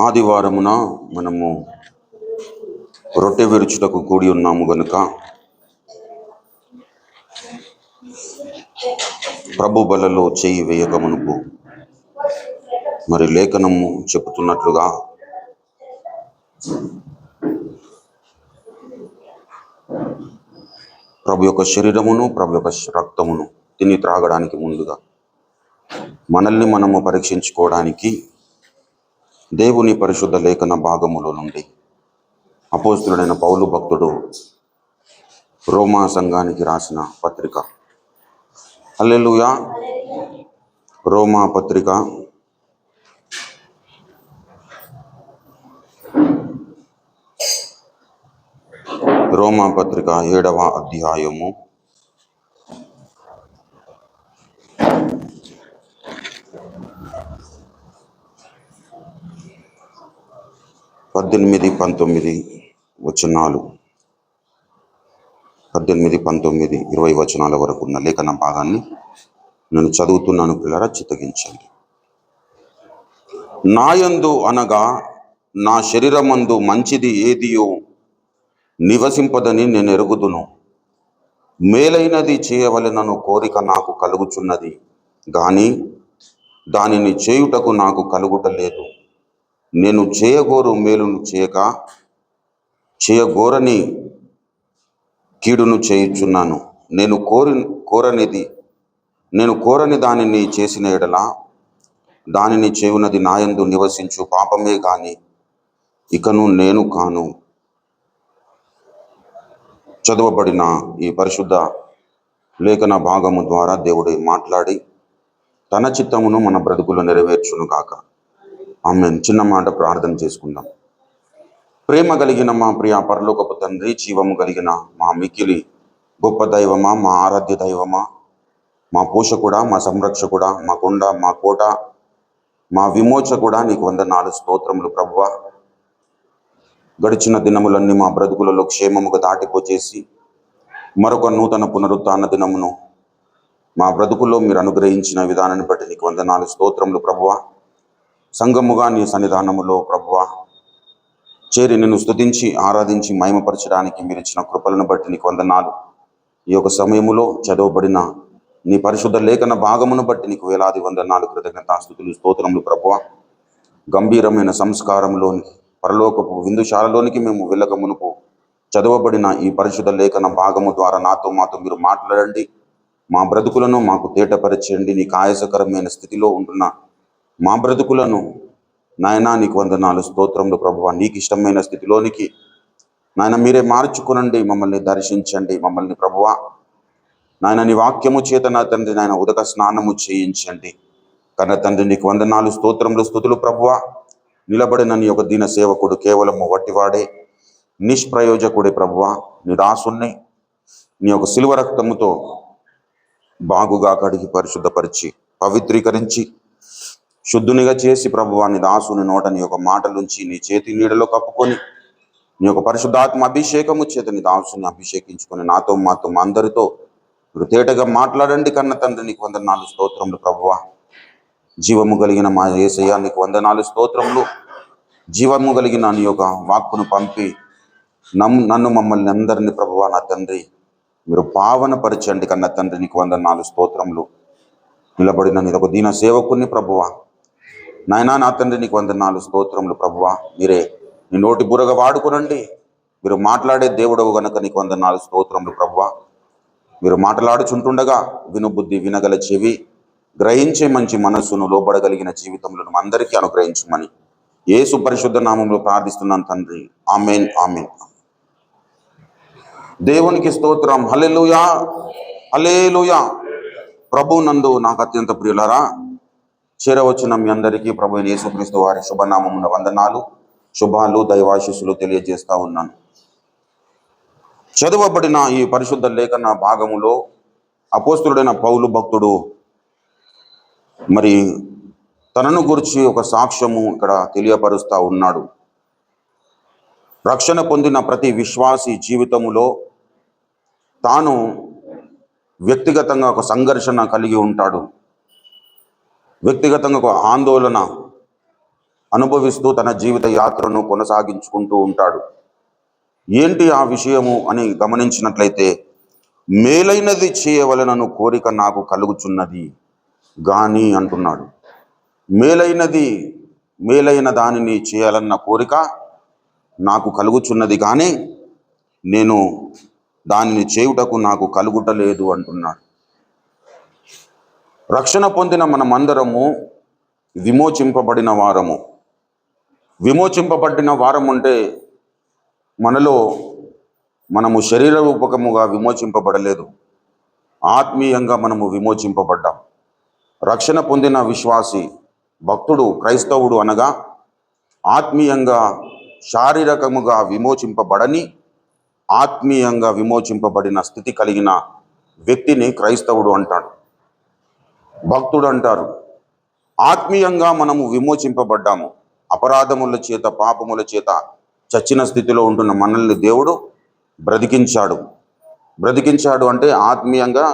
ఆదివారమున మనము రొట్టె విరుచుటకు కూడి ఉన్నాము గనుక ప్రభు బలలో చేయి వేయక మునుపు మరి లేఖనము చెబుతున్నట్లుగా ప్రభు యొక్క శరీరమును ప్రభు యొక్క రక్తమును తిని త్రాగడానికి ముందుగా మనల్ని మనము పరీక్షించుకోవడానికి దేవుని పరిశుద్ధ లేఖన భాగములో నుండి అపోస్తలుడైన పౌలు భక్తుడు రోమా సంఘానికి రాసిన పత్రిక, హల్లెలూయా, రోమా పత్రిక 7వ అధ్యాయము 18, 19 వచనాలు, 18, 19, 20 వచనాల వరకు ఉన్న లేఖన భాగాన్ని నేను చదువుతున్నాను. పిల్లరా, చిత్తగించండి. నాయందు అనగా నా శరీరమందు మంచిది ఏదియో నివసింపదని నేను ఎరుగుదును. మేలైనది చేయవలెనను కోరిక నాకు కలుగుచున్నది, గాని దానిని చేయుటకు నాకు కలుగుటలేదు. నేను చేయగోరు మేలును చేయక చేయగోరని కీడును చేయుచున్నాను. నేను కోరని దానిని చేసిన ఎడల దానిని చేయునది నాయందు నివసించు పాపమే గాని ఇకను నేను కాను. చదవబడిన ఈ పరిశుద్ధ లేఖన భాగము ద్వారా దేవుడు మాట్లాడి తన చిత్తమును మన బ్రతుకులో నెరవేర్చును కాక. ఆమేన్. చిన్న మాట ప్రార్థన చేసుకుందాం. ప్రేమ కలిగిన మా ప్రియ పరలోకపు తండ్రి, జీవము కలిగిన మా మిక్కిలి గొప్ప దైవమా, మా ఆరాధ్య దైవమా, మా పోషకుడా, మా సంరక్షకుడా, మా కొండ, మా కోట, మా విమోచకుడా, నీకు వందనాలు, స్తోత్రములు ప్రభువా. గడిచిన దినములన్నీ మా బ్రతుకులలో క్షేమముగా దాటిపోచేసి మరొక నూతన పునరుత్థాన దినమును మా బ్రతుకుల్లో మీరు అనుగ్రహించిన విధానాన్ని బట్టి నీకు వందనాలు, స్తోత్రములు ప్రభువా. సంఘముగా నీ సన్నిధానములో ప్రభువా చేరి నిన్ను స్తుతించి ఆరాధించి మహిమపరచడానికి మీరు ఇచ్చిన కృపలను బట్టి నీకు వందనాలు. ఈ యొక్క సమయములో చదవబడిన నీ పరిశుద్ధ లేఖన భాగమును బట్టి నీకు వేలాది వందనాలు, కృతజ్ఞతాస్తుతులు, స్తోత్రములు ప్రభువా. గంభీరమైన సంస్కారంలోనికి, పరలోకపు విందుశాలలోనికి మేము వెళ్ళక మునుపు చదవబడిన ఈ పరిశుద్ధ లేఖన భాగము ద్వారా మాతో మీరు మాట్లాడండి. మా బ్రతుకులను మాకు తేటపరచండి. నీకు ఆయాసకరమైన స్థితిలో ఉంటున్న మా బ్రతుకులను నాయనా నీకు వందనాలు, స్తోత్రములు ప్రభువా. నీకు ఇష్టమైన స్థితిలోనికి నాయన మీరే మార్చుకునండి, మమ్మల్ని దర్శించండి. మమ్మల్ని ప్రభువా నాయన నీ వాక్యము చేత నా తండ్రి నాయన ఉదక స్నానము చేయించండి. కన్న తండ్రి నీకు వందనాలు, స్తోత్రములు, స్తుతులు ప్రభువా. నిలబడిన నీ యొక్క దీన సేవకుడు కేవలము వట్టివాడే, నిష్ప్రయోజకుడే ప్రభువా. నీ దాసుని నీ యొక్క శిలువ రక్తముతో బాగుగా కడిగి పరిశుద్ధపరిచి పవిత్రీకరించి శుద్ధునిగా చేసి ప్రభువా నీ దాసుని నోట నీ యొక్క మాటలుంచి నీ చేతి నీడలో కప్పుకొని నీ యొక్క పరిశుద్ధాత్మ అభిషేకము చేత నీ దాసుని అభిషేకించుకొని నాతో మాతో మా అందరితో మీరు తేటగా మాట్లాడండి. కన్న తండ్రి నీకు వందనాలు, స్తోత్రములు ప్రభువా. జీవము కలిగిన మా యేసయ్య నీకు వందనాలు, స్తోత్రములు. జీవము కలిగిన నీ యొక్క వాక్కును పంపి నన్ను మమ్మల్ని అందరినీ ప్రభువా నా తండ్రి మీరు పావనపరచండి. కన్న తండ్రి నీకు వందనాలు, స్తోత్రములు. నిలబడిన నీ ఒక దీన సేవకుని ప్రభువా నాయనా నా తండ్రి నీకు వందనాలు, స్తోత్రములు ప్రభువా. మీరే నీ నోటి బురగ వాడుకునండి. మీరు మాట్లాడే దేవుడవు గనక నీకు వందనాలు, స్తోత్రములు ప్రభువా. మీరు మాట్లాడుచుంటుండగా వినుబుద్ధి, వినగల చెవి, గ్రహించే మంచి మనస్సును, లోబడగలిగిన జీవితంలో అందరికీ అనుగ్రహించమని యేసు పరిశుద్ధ నామంలో ప్రార్థిస్తున్నాను తండ్రి. ఆమేన్, ఆమేన్. దేవునికి స్తోత్రం. హల్లెలూయా, హల్లెలూయా. ప్రభు నందు నాకు అత్యంత ప్రియులారా, చేరవచ్చిన మీ అందరికీ ప్రభు యేసుక్రీస్తు వారి శుభనామమున వందనాలు, శుభాలు, దైవాశీస్సులు తెలియజేస్తా ఉన్నాను. చదవబడిన ఈ పరిశుద్ధ లేఖన భాగములో అపోస్తలుడైన పౌలు భక్తుడు మరి తనను గురించి ఒక సాక్ష్యము ఇక్కడ తెలియపరుస్తూ ఉన్నాడు. రక్షణ పొందిన ప్రతి విశ్వాసి జీవితములో తాను వ్యక్తిగతంగా ఒక సంఘర్షణ కలిగి ఉంటాడు. వ్యక్తిగతంగా ఒక ఆందోళన అనుభవిస్తూ తన జీవిత యాత్రను కొనసాగించుకుంటూ ఉంటాడు. ఏంటి ఆ విషయము అని గమనించినట్లయితే, మేలైనది చేయవలనను కోరిక నాకు కలుగుచున్నది గాని అంటున్నాడు. మేలైన దానిని చేయాలన్న కోరిక నాకు కలుగుచున్నది కానీ నేను దానిని చేయుటకు నాకు కలుగుటలేదు అంటున్నాడు. రక్షణ పొందిన మనమందరము విమోచింపబడిన వారము. విమోచింపబడిన వారం అంటే మనము శరీర రూపకముగా విమోచింపబడలేదు, ఆత్మీయంగా మనము విమోచింపబడ్డాం. రక్షణ పొందిన విశ్వాసి, భక్తుడు, క్రైస్తవుడు అనగా ఆత్మీయంగా శారీరకముగా విమోచింపబడని, ఆత్మీయంగా విమోచింపబడిన స్థితి కలిగిన వ్యక్తిని క్రైస్తవుడు అంటాడు, భక్తుడు అంటారు. ఆత్మీయంగా మనము విమోచింపబడ్డాము. అపరాధముల చేత, పాపముల చేత చచ్చిన స్థితిలో ఉంటున్న మనల్ని దేవుడు బ్రతికించాడు అంటే ఆత్మీయంగా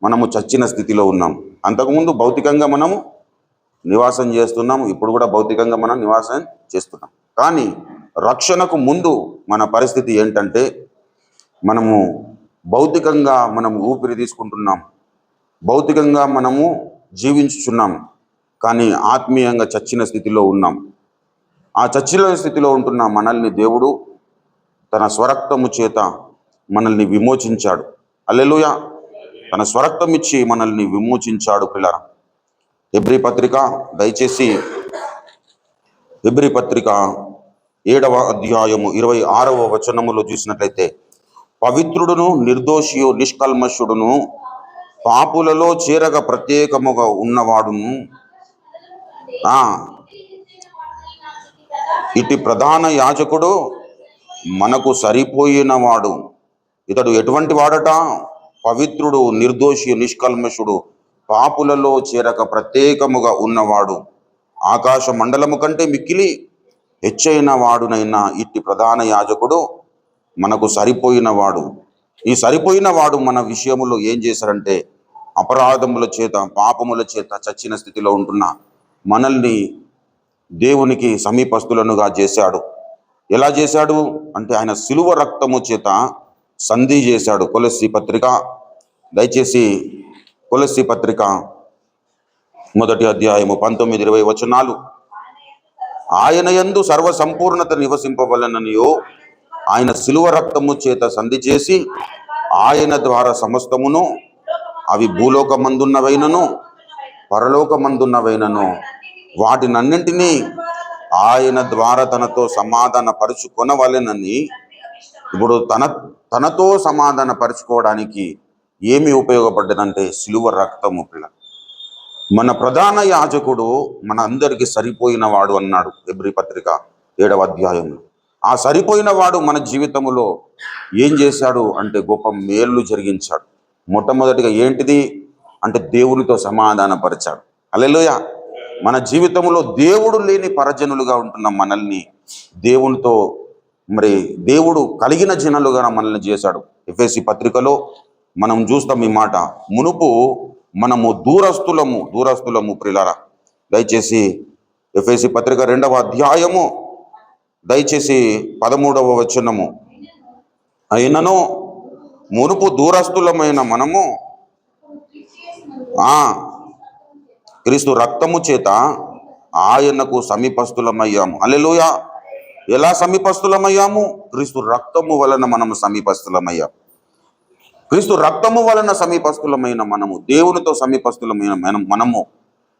మనము చచ్చిన స్థితిలో ఉన్నాం. అంతకుముందు భౌతికంగా మనము నివాసం చేస్తున్నాము, ఇప్పుడు కూడా భౌతికంగా మనం నివాసం చేస్తున్నాం. కానీ రక్షణకు ముందు మన పరిస్థితి ఏంటంటే, మనము భౌతికంగా మనము ఊపిరి తీసుకుంటున్నాం, భౌతికంగా మనము జీవించుచున్నాం, కానీ ఆత్మీయంగా చచ్చిన స్థితిలో ఉన్నాం. ఆ చచ్చిన స్థితిలో ఉంటున్న మనల్ని దేవుడు తన స్వరక్తము చేత మనల్ని విమోచించాడు. హల్లెలూయా. తన స్వరక్తం ఇచ్చి మనల్ని విమోచించాడు. పిల్లరా, హెబ్రీ పత్రిక, దయచేసి హెబ్రీ పత్రిక 7వ అధ్యాయము 26వ వచనములో చూసినట్లయితే, పవిత్రుడును నిర్దోషియు నిష్కల్మషుడును పాపులలో చేరగ ప్రత్యేకముగా ఉన్నవాడును ఇటు ప్రధాన యాజకుడు మనకు సరిపోయినవాడు. ఇతడు ఎటువంటి వాడట? పవిత్రుడు, నిర్దోషి, నిష్కల్మషుడు, పాపులలో చేరక ప్రత్యేకముగా ఉన్నవాడు, ఆకాశ మండలము కంటే మిక్కిలి హెచ్చైన వాడునైనా ఇట్టి ప్రధాన యాజకుడు మనకు సరిపోయినవాడు. ఈ సరిపోయిన వాడు మన విషయములో ఏం చేశారంటే, అపరాధముల చేత, పాపముల చేత చచ్చిన స్థితిలో ఉంటున్న మనల్ని దేవునికి సమీపస్తులనుగా చేశాడు. ఎలా చేశాడు అంటే, ఆయన సిలువ రక్తము చేత సంధి చేశాడు. కొలస్సీ పత్రిక, దయచేసి కొలస్సీ పత్రిక 1వ అధ్యాయము 19-20 వచనాలు. ఆయన యందు సర్వ సంపూర్ణత నివసింపవలననియో ఆయన సిలువ రక్తము చేత సంధి చేసి, ఆయన ద్వారా సమస్తమును, అవి భూలోకమందున్నవైనను పరలోకమందున్నవైనను, వాటినన్నింటినీ ఆయన ద్వారా తనతో సమాధాన పరుచుకొనవలెనని. ఇప్పుడు తనతో సమాధాన పరుచుకోవడానికి ఏమి ఉపయోగపడ్డదంటే సిలువ రక్తము. పిల్ల, మన ప్రధాన యాజకుడు మన అందరికీ సరిపోయిన వాడు అన్నాడు హెబ్రీ పత్రిక 7వ అధ్యాయంలో. ఆ సరిపోయిన వాడు మన జీవితంలో ఏం చేశాడు అంటే, గొప్ప మేలు జరిగించాడు. మొట్టమొదటిగా ఏంటిది అంటే, దేవునితో సమాధానపరిచాడు. హల్లెలూయా. మన జీవితంలో దేవుడు లేని పరజనులుగా ఉంటున్న మనల్ని దేవుడు కలిగిన జనులుగా మనల్ని చేశాడు. ఎఫెసీ పత్రికలో మనం చూస్తాం ఈ మాట. మునుపు మనము దూరస్తులము ప్రియులారా. దయచేసి ఎఫెసీ పత్రిక 2వ అధ్యాయము, దయచేసి 13వ వచనము. అయినను మునుపు దూరస్తులమైన మనము క్రీస్తు రక్తము చేత ఆయనకు సమీపస్తులమయ్యాము. హల్లెలూయా. ఎలా సమీపస్తులమయ్యాము? క్రీస్తు రక్తము వలన మనము సమీపస్తులమయ్యాం. క్రీస్తు రక్తము వలన సమీపస్తులమైన మనము, దేవునితో సమీపస్తులమైన మనము,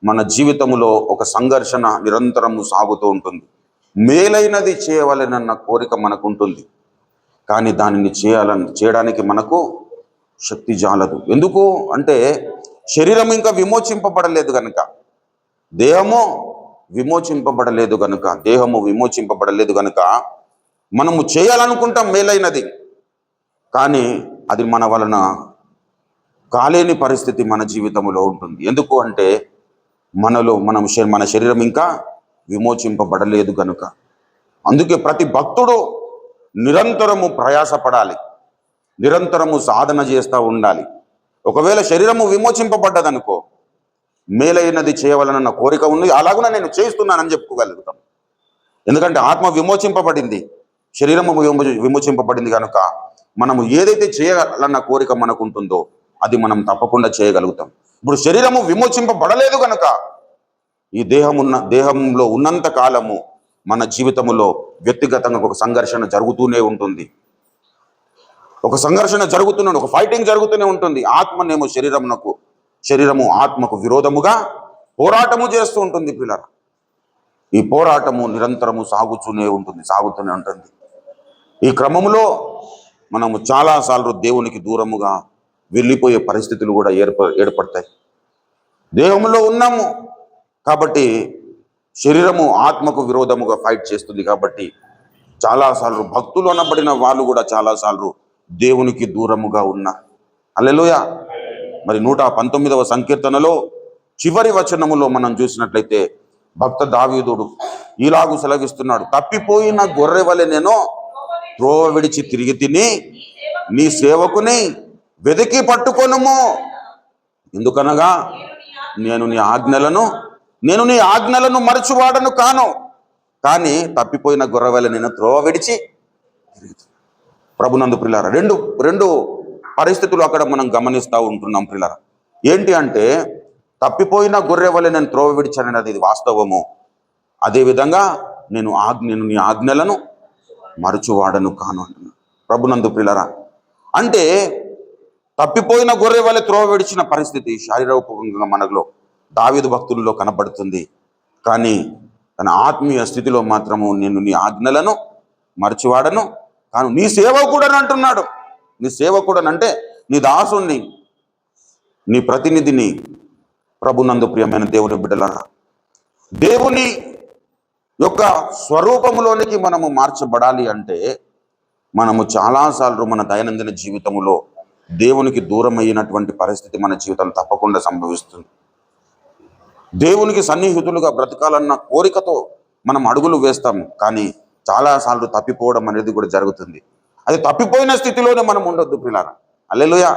మన జీవితంలో ఒక సంఘర్షణ నిరంతరము సాగుతూ ఉంటుంది. మేలైనది చేయవలెనన్న కోరిక మనకు ఉంటుంది, కానీ దానిని చేయడానికి మనకు శక్తి జాలదు. ఎందుకు అంటే, శరీరం ఇంకా విమోచింపబడలేదు కనుక, దేహము విమోచింపబడలేదు కనుక మనము చేయాలనుకుంటాం మేలైనది, కానీ అది మన వలన కాలేని పరిస్థితి మన జీవితంలో ఉంటుంది. ఎందుకు అంటే, మన శరీరం ఇంకా విమోచింపబడలేదు కనుక. అందుకే ప్రతి భక్తుడు నిరంతరము ప్రయాసపడాలి, నిరంతరము సాధన చేస్తూ ఉండాలి. ఒకవేళ శరీరము విమోచింపబడ్డదనుకో, మేలైనది చేయవలనన్న కోరిక ఉంది, అలాగున నేను చేస్తున్నానని చెప్పుకోగలుగుతాం. ఎందుకంటే ఆత్మ విమోచింపబడింది, శరీరము విమోచింపబడింది కనుక మనము ఏదైతే చేయాలన్న కోరిక మనకు ఉంటుందో అది మనం తప్పకుండా చేయగలుగుతాం. ఇప్పుడు శరీరము విమోచింపబడలేదు కనుక ఈ దేహంలో ఉన్నంత కాలము మన జీవితంలో వ్యక్తిగతంగా ఒక సంఘర్షణ జరుగుతూనే ఉంటుంది, ఒక ఫైటింగ్ జరుగుతూనే ఉంటుంది. ఆత్మనేమో శరీరము ఆత్మకు విరోధముగా పోరాటము చేస్తూ ఉంటుంది పిల్లలు. ఈ పోరాటము నిరంతరము సాగుతూనే ఉంటుంది. ఈ క్రమంలో మనము చాలాసార్లు దేవునికి దూరముగా వెళ్ళిపోయే పరిస్థితులు కూడా ఏర్పడతాయి. దేహంలో ఉన్నాము కాబట్టి శరీరము ఆత్మకు విరోధముగా ఫైట్ చేస్తుంది. కాబట్టి చాలాసార్లు భక్తులు అనబడిన వాళ్ళు కూడా చాలాసార్లు దేవునికి దూరముగా ఉన్నారు. హల్లెలూయా. మరి 119వ సంకీర్తనలో చివరి వచనములో మనం చూసినట్లయితే భక్త దావీదుడు ఇలాగు సెలవిస్తున్నాడు, తప్పిపోయిన గొర్రె వలె నేను త్రోవ విడిచి తిరిగి తిని నీ సేవకుని వెతికి పట్టుకొనుము. ఎందుకనగా నేను నీ ఆజ్ఞలను మరచువాడను కాను, కానీ తప్పిపోయిన గొర్రె వలె నేను త్రోవ విడిచి ప్రభునందు ప్రియులారా, రెండు పరిస్థితులు అక్కడ మనం గమనిస్తూ ఉంటున్నాం ప్రియులారా. ఏంటి అంటే తప్పిపోయిన గొర్రె వలె నేను త్రోవ విడిచాననేది ఇది వాస్తవము. అదేవిధంగా నేను నీ ఆజ్ఞలను మరచువాడను కాను అంటున్నాను ప్రభునందు ప్రియులారా. అంటే తప్పిపోయిన గొర్రె వలె త్రోవ విడిచిన పరిస్థితి శారీరకంగా మనలో దావీదు భక్తుల్లో కనబడుతుంది. కానీ తన ఆత్మీయ స్థితిలో మాత్రము నేను నీ ఆజ్ఞలను మరచివాడను కాను, నీ సేవకుడని అంటున్నాడు. నీ సేవకుడనంటే నీ దాసుని, నీ ప్రతినిధిని. ప్రభునందు ప్రియమైన దేవుని బిడ్డలారా, దేవుని యొక్క స్వరూపంలోనికి మనము మార్చబడాలి అంటే మనము చాలాసార్లు మన దైనందిన జీవితంలో దేవునికి దూరం అయినటువంటి పరిస్థితి మన జీవితం తప్పకుండా సంభవిస్తుంది. దేవునికి సన్నిహితులుగా బ్రతకాలన్న కోరికతో మనం అడుగులు వేస్తాము, కానీ చాలాసార్లు తప్పిపోవడం అనేది కూడా జరుగుతుంది. అది తప్పిపోయిన స్థితిలోనే మనం ఉండొద్దు పిల్లారా. హల్లెలూయా.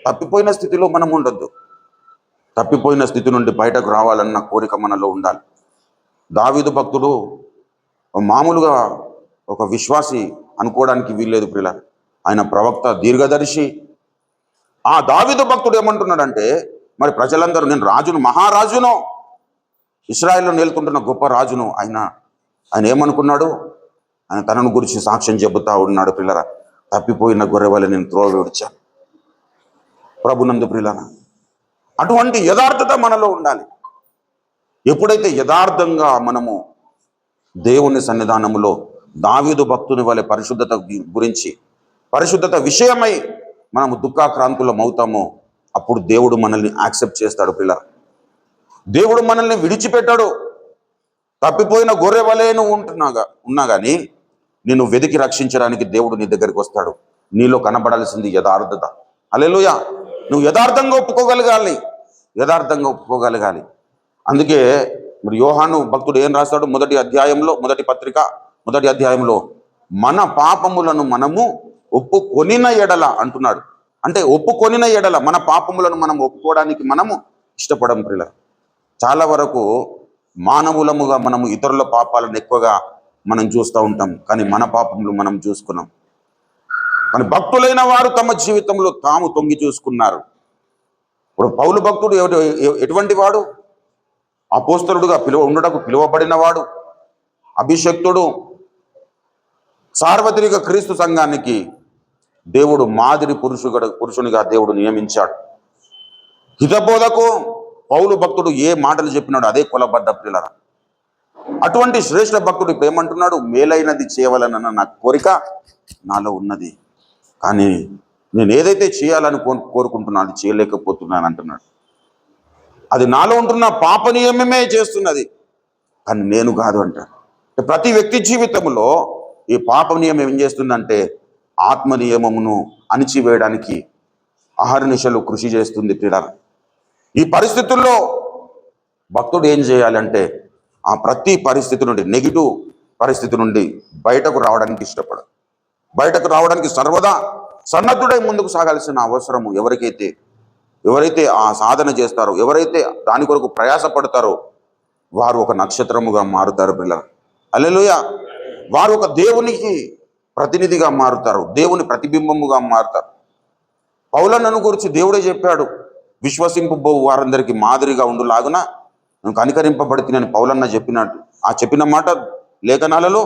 తప్పిపోయిన స్థితిలో మనం ఉండొద్దు. తప్పిపోయిన స్థితి నుండి బయటకు రావాలన్న కోరిక మనలో ఉండాలి. దావీదు భక్తుడు మామూలుగా ఒక విశ్వాసి అనుకోవడానికి వీల్లేదు పిల్లారా. ఆయన ప్రవక్త, దీర్ఘదర్శి. ఆ దావీదు భక్తుడు ఏమంటున్నాడంటే, మరి ప్రజలందరూ నేను రాజును, మహారాజును, ఇశ్రాయేలును నేలుతుంటున్న గొప్ప రాజును. ఆయన ఏమనుకున్నాడు? ఆయన తనను గురించి సాక్ష్యం చెబుతా ఉన్నాడు పిల్లరా, తప్పిపోయిన గొర్రె వలె నేను త్రోవ విడిచాను. ప్రభునందు ప్రియులారా, అటువంటి యథార్థత మనలో ఉండాలి. ఎప్పుడైతే యథార్థంగా మనము దేవుని సన్నిధానములో దావీదు భక్తుని వలె పరిశుద్ధత గురించి, పరిశుద్ధత విషయమై మనము దుఃఖాక్రాంతులం అవుతామో అప్పుడు దేవుడు మనల్ని యాక్సెప్ట్ చేస్తాడు పిల్లరా. దేవుడు మనల్ని విడిచిపెట్టాడు. తప్పిపోయిన గొర్రె వలె నువ్వు ఉన్నా కానీ నిన్ను వెతికి రక్షించడానికి దేవుడు నీ దగ్గరికి వస్తాడు. నీలో కనబడాల్సింది యథార్థత. హల్లెలూయా. నువ్వు యథార్థంగా ఒప్పుకోగలగాలి. అందుకే మరి యోహాను భక్తుడు ఏం రాస్తాడు? మొదటి అధ్యాయంలో మన పాపములను మనము ఒప్పుకొనిన ఎడల అంటున్నాడు. అంటే ఒప్పుకొనిన ఎడల, మన పాపములను మనం ఒప్పుకోవడానికి మనము ఇష్టపడం ప్రియులారా. చాలా వరకు మానవులముగా మనము ఇతరుల పాపాలను ఎక్కువగా మనం చూస్తూ ఉంటాం, కానీ మన పాపములు మనం చూసుకున్నాం. కానీ భక్తులైన వారు తమ జీవితంలో తాము తొంగి చూసుకున్నారు. ఇప్పుడు పౌలు భక్తుడు ఎటువంటి వాడు? అపోస్తలుడుగా పిలువబడిన వాడు, అభిషక్తుడు, సార్వత్రిక క్రీస్తు సంఘానికి దేవుడు మాదిరి పురుషునిగా దేవుడు నియమించాడు. హితబోధకు పౌలు భక్తుడు ఏ మాటలు చెప్పినాడు అదే కొలబద్ద ప్రియులారా. అటువంటి శ్రేష్ఠ భక్తుడు ఇప్పుడు ఏమంటున్నాడు? మేలైనది చేయవలనన్న నా కోరిక నాలో ఉన్నది, కానీ నేను ఏదైతే చేయాలని కోరుకుంటున్నా అది చేయలేకపోతున్నాను అంటున్నాడు. అది నాలో ఉంటున్న పాప నియమమే చేస్తున్నది, కానీ నేను కాదు అంటాడు. ప్రతి వ్యక్తి జీవితంలో ఈ పాప నియమం ఏం చేస్తుందంటే ఆత్మ నియమమును అణిచివేయడానికి అహర్నిశలు కృషి చేస్తుంది ప్రియులారా. ఈ పరిస్థితుల్లో భక్తుడు ఏం చేయాలంటే ఆ ప్రతి పరిస్థితి నుండి, నెగిటివ్ పరిస్థితి నుండి బయటకు రావడానికి ఇష్టపడదు. బయటకు రావడానికి సర్వదా సన్నద్ధుడై ముందుకు సాగాల్సిన అవసరము ఎవరికైతే ఎవరైతే ఆ సాధన చేస్తారో, ఎవరైతే దాని కొరకు ప్రయాసపడతారో వారు ఒక నక్షత్రముగా మారుతారు పిల్లలు. హల్లెలూయా. వారు ఒక దేవునికి ప్రతినిధిగా మారుతారు, దేవుని ప్రతిబింబముగా మారుతారు. పౌలన్నను గురించి దేవుడే చెప్పాడు, విశ్వసింపబో వారందరికీ మాదిరిగా ఉండులాగున నేను కనికరింపబడితినని పౌలన్న చెప్పినట్టు. ఆ చెప్పిన మాట లేఖనాలలో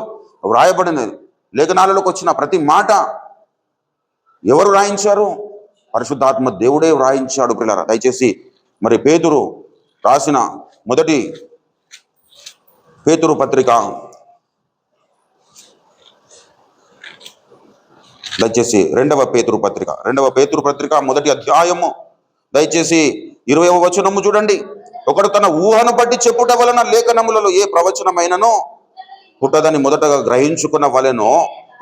వ్రాయబడినది. లేఖనాలలోకి వచ్చిన ప్రతి మాట ఎవరు రాయించారు? పరిశుద్ధాత్మ దేవుడే వ్రాయించాడు పిల్లరా. దయచేసి మరి పేతురు రాసిన మొదటి పేతురు పత్రిక, దయచేసి రెండవ పేతురు పత్రిక మొదటి అధ్యాయము దయచేసి 20వ వచనము చూడండి. ఒకడు తన ఊహను బట్టి చెప్పుట వలన లేఖనములలో ఏ ప్రవచనమైననో పుట్టదని మొదటగా గ్రహించుకున్న వలెనో,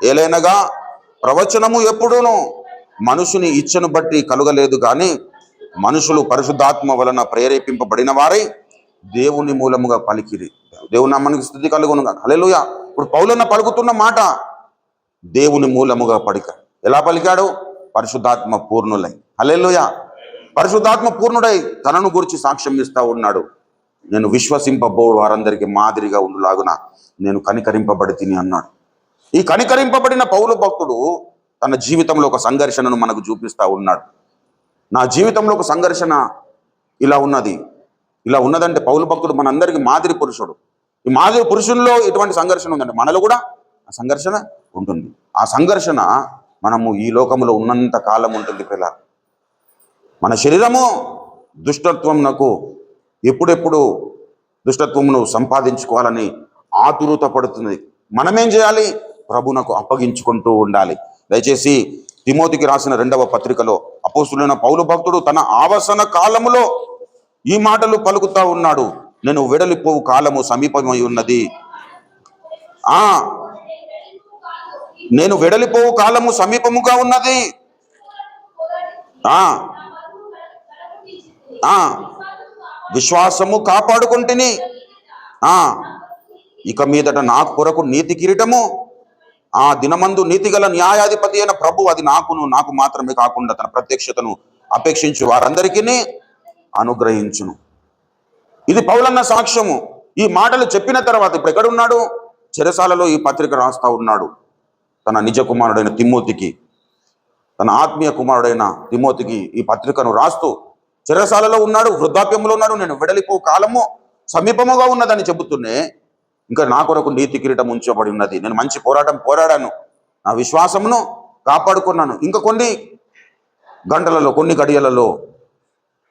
ఏలైనగా ప్రవచనము ఎప్పుడూనూ మనుషుని ఇచ్చను బట్టి కలుగలేదు కానీ మనుషులు పరిశుద్ధాత్మ వలన ప్రేరేపింపబడిన వారై దేవుని మూలముగా పలికిరి. దేవుని నామానికి స్తుతి కలుగును గాక. హల్లెలూయా. ఇప్పుడు పౌలన్న పలుకుతున్న మాట దేవుని మూలముగా ఎలా పలికాడు? పరిశుద్ధాత్మ పూర్ణులై. హల్లెలూయా. పరిశుద్ధాత్మ పూర్ణుడై తనను గురించి సాక్ష్యం ఇస్తా ఉన్నాడు. నేను విశ్వసింపబో వారందరికీ మాదిరిగా ఉండులాగున నేను కనికరింపబడి తిని అన్నాడు. ఈ కనికరింపబడిన పౌలు భక్తుడు తన జీవితంలో ఒక సంఘర్షణను మనకు చూపిస్తా ఉన్నాడు. నా జీవితంలో ఒక సంఘర్షణ ఇలా ఉన్నదంటే పౌలు భక్తుడు మనందరికీ మాదిరి పురుషుడు. ఈ మాదిరి పురుషుల్లో ఎటువంటి సంఘర్షణ ఉందంటే మనలో కూడా ఆ సంఘర్షణ ఉంటుంది. ఆ సంఘర్షణ మనము ఈ లోకంలో ఉన్నంత కాలం ఉంటుంది పిల్ల. మన శరీరము దుష్టత్వమునకు ఎప్పుడెప్పుడు దుష్టత్వమును సంపాదించుకోవాలని ఆతురత పడుతుంది. మనమేం చేయాలి? ప్రభునకు అప్పగించుకుంటూ ఉండాలి. దయచేసి తిమోతికి రాసిన 2వ పత్రికలో అపోస్తులైన పౌలు భక్తుడు తన ఆవసన కాలములో ఈ మాటలు పలుకుతా ఉన్నాడు. నేను వెడలిపోవు కాలము సమీపమై ఉన్నది. నేను వెడలిపోవు కాలము సమీపముగా ఉన్నది. విశ్వాసము కాపాడుకుంటుని ఇక మీదట నా కొరకు నీతి కిరీటము ఆ దినమందు నీతిగల న్యాయాధిపతి అయిన ప్రభు అది నాకు మాత్రమే కాకుండా తన ప్రత్యక్షతను అపేక్షించు వారందరికీ అనుగ్రహించును. ఇది పౌలన్న సాక్ష్యము. ఈ మాటలు చెప్పిన తర్వాత ఇప్పుడు ఎక్కడున్నాడు? చెరసాలలో ఈ పత్రిక రాస్తా ఉన్నాడు. తన నిజ కుమారుడైన తిమోతికి, తన ఆత్మీయ కుమారుడైన తిమోతికి ఈ పత్రికను రాస్తూ చెరసాలలో ఉన్నాడు, వృద్ధాప్యంలో ఉన్నాడు. నేను వెడలిపో కాలము సమీపముగా ఉన్నదని చెబుతూనే ఇంకా నా కొరకు నీతి కిరీటం ఉంచబడి ఉన్నది. నేను మంచి పోరాటం పోరాడాను, నా విశ్వాసమును కాపాడుకున్నాను. ఇంకా కొన్ని గంటలలో, కొన్ని గడియలలో,